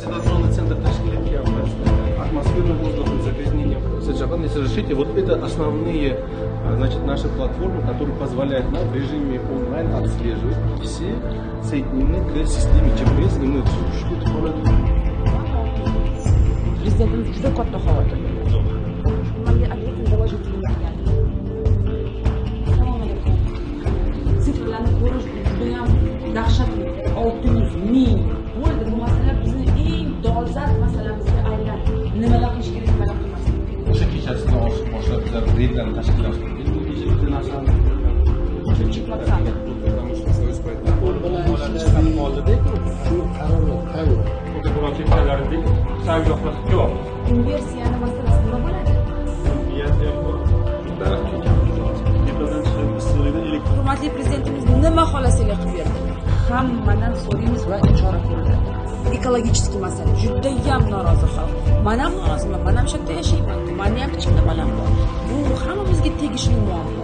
информационный центр тashkil etyapmiz. Атмосферный воздух, загрязнение содержания. Если разрешите, вот это основные, значит, наши платформы, которые позволяют нам в режиме онлайн отслеживать все соединены к системе GPS, и мы Prezidentimiz juda katta xavotir. Menga обязательно доложить yani. Sifrlarni ko'rish juda ham dahshatli. 600 ming bo'ldi. Bu masala bizni eng dolzarb masalamizga aylandi. Nimalar qilish kerak, nimalar qilmaslik. o'sha kechasidan boshlab bizlar reydlarni tashkillashtirdik. Bu kechagi narsani Uchinchi platsforma. chiqib qoldida shu qarorni tayyor fotografiyalarning sayyohlari yo'q. Inversiyani masalasi nima bo'ladi? Hurmatli prezidentimiz nima xohlasilar qilib berdi? Hammadan so'raymiz va chora ko'riladi. Ekologik masala juda ham norozi xalq. Men ham noroziman, men ham shu yerda yashayman. Meni ham kichkina bolam bor. Bu hammamizga tegishli muammo.